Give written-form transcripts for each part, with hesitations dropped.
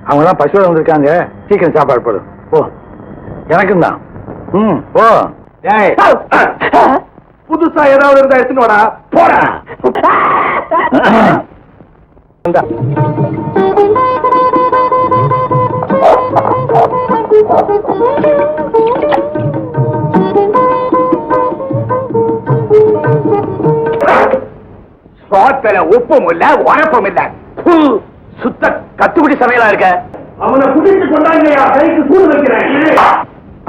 அவங்க தான் பசுவோட வந்திருக்காங்க, சீக்கிரம் சாப்பாடு போடு. போ. எனக்கும் தான். போ. புதுசா ஏதாவது இருந்தா எடுத்துன்னு வாடா. போடா. சோத்துல உப்பும் இல்ல, உரப்பும் இல்ல. சுத்த கத்துக்குடி சமையலா இருக்க. அவனை பிடிச்சு கொண்டாங்கயா, கைக்கு சூடு வைக்கிறேன்.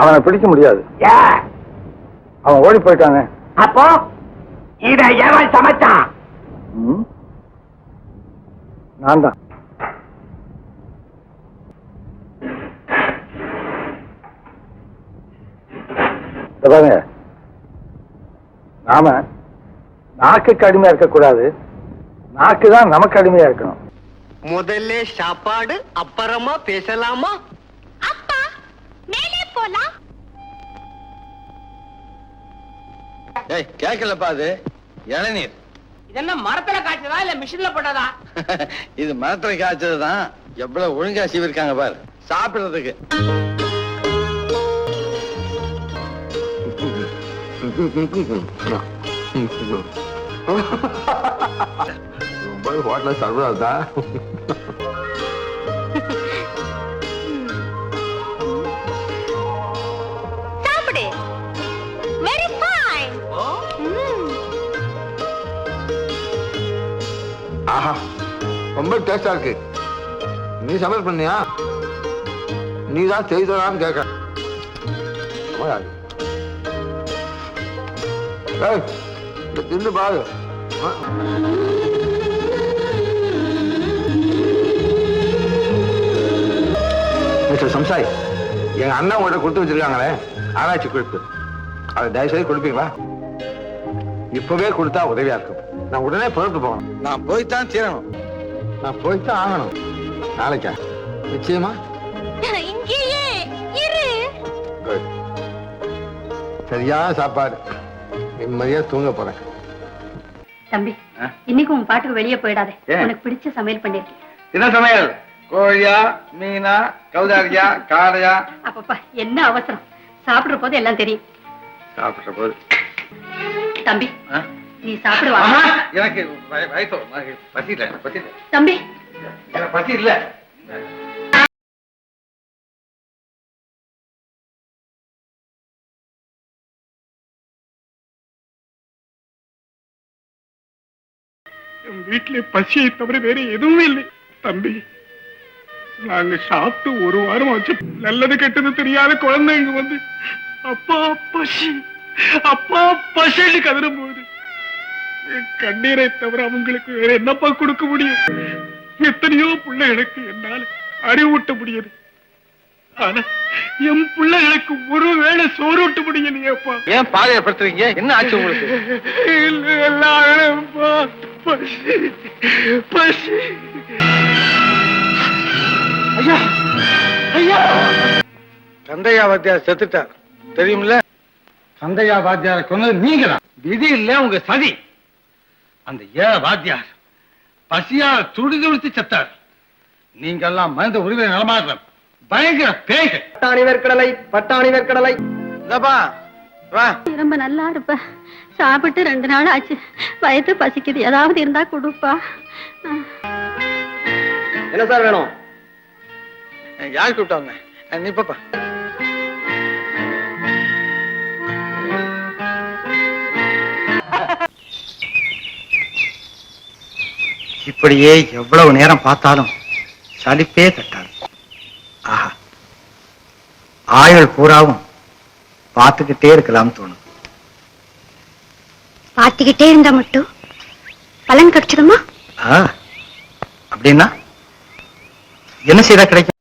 அவனை பிடிக்க முடியாது. அவன் ஓடி போயிட்டாங்க. அப்போ இத எவன் சமைச்சான்? நான் தான். நாம நாக்குக்கு அடிமையா இருக்க கூடாது, நாக்கு தான் நமக்கு அடிமையா இருக்கணும். முதல்ல சாப்பாடு, அப்புறமா பேசலாமா? அப்பா மேலே போலாம். கேட்கலப்பா, அது இளநீர். இதெல்லாம் மரத்துல காய்ச்சதா இல்ல மிஷின்ல போட்டதா? இது மரத்துல காய்ச்சதுதான். எவ்வளவு ஒழுங்கா சீவிருக்காங்க பாரு சாப்பிடுறதுக்கு. ஹோட்டல சர்வதா சாப்பிடு. Very fine. ஆஹா, ரொம்ப டேஸ்டா இருக்கு. நீ சமையல் பண்ணியா? நீ தான் செய்தான்னு கேட்க. தின்னு பாரு. மிஸ்டர் சம்சாய், எங்க அண்ணா உங்கள்கிட்ட கொடுத்து வச்சிருக்காங்களே ஆராய்ச்சி குறிப்பு, அதை தயவுசெய்து கொடுப்பீங்களா? இப்பவே கொடுத்தா உதவியா இருக்கும். நான் உடனே புறப்பட்டு போகணும். நான் போய்த்தான் தீரணும். நான் போய்த்தான் ஆகணும். நாளைக்கா? நிச்சயமா? இங்கேயே இரு. சரியா சாப்பாடு, நிம்மதியா தூங்க போறேன். தம்பி, இன்னைக்கு உன் பாட்டுக்கு வெளியே போயிடாதே. உனக்கு பிடிச்ச சமையல் பண்ணிருக்கேன். என்ன சமையல்? கோழியா, மீனா, கௌதாரியா, காடையா? அப்பப்பா என்ன அவசரம், சாப்பிடுற போது எல்லாம் தெரியும். சாப்பிடுற போது. தம்பி, நீ சாப்பிடுவா. எனக்கு பசி இல்ல. தம்பி, பசி இல்ல. வீட்டிலே பசியை தவிர வேற எதுவுமே இல்லை. தம்பி, நாங்க சாப்பிட்டு ஒரு வாரம் ஆச்சு. நல்லது கெட்டது தெரியாத குழந்தைங்க வந்து அப்பா பசி, அப்பா பசின்னு கதறும் போது என் கண்ணீரை தவிர அவங்களுக்கு வேற என்னப்பா கொடுக்க முடியும்? எத்தனையோ பிள்ளைகளுக்கு என்னால அறிவூட்ட முடியுது. ஆனா என் பிள்ளைகளுக்கு ஒரு வேளை சோறுட்ட முடியலையேப்பா. ஏன் பாதையப்படுத்துறீங்க? என்ன ஆச்சு உங்களுக்கு? எல்லாரும் பசி பசி. ஐயா, ஐயா! சந்தையா வாத்தியார் செத்துட்டார் தெரியுமில்ல? சந்தையா வாத்தியார சொன்னது நீங்க தான். விதி இல்ல, உங்க சதி. அந்த ஏழை வாத்தியார் பசியார துடி துடித்து செத்தார். நீங்க எல்லாம் மனித உரிமை நலமாடுற பயங்கர பேய்கள். பட்டாணி வேர்க்கடலை, பட்டாணி வேர்க்கடலை. ரொம்ப நல்லா இருப்ப. சாப்பிட்டு 2 நாள் ஆச்சு. வயிற்று பசிக்குது, ஏதாவது இருந்தா கொடுப்பா. என்ன சார் வேணும்? யார் கூப்பிட்டாங்க? நீ பாப்பா. இப்படியே எவ்வளவு நேரம் பார்த்தாலும் சலிப்பே தட்டாது. ஆஹா, ஆயுள் பூராவும் பார்த்துக்கிட்டே இருக்கலாம் தோணும். பார்த்துக்கிட்டே இருந்தா மட்டும் பலன் கிடைச்சிடுமா? அப்படின்னா என்ன செய்தா கிடைக்கும்?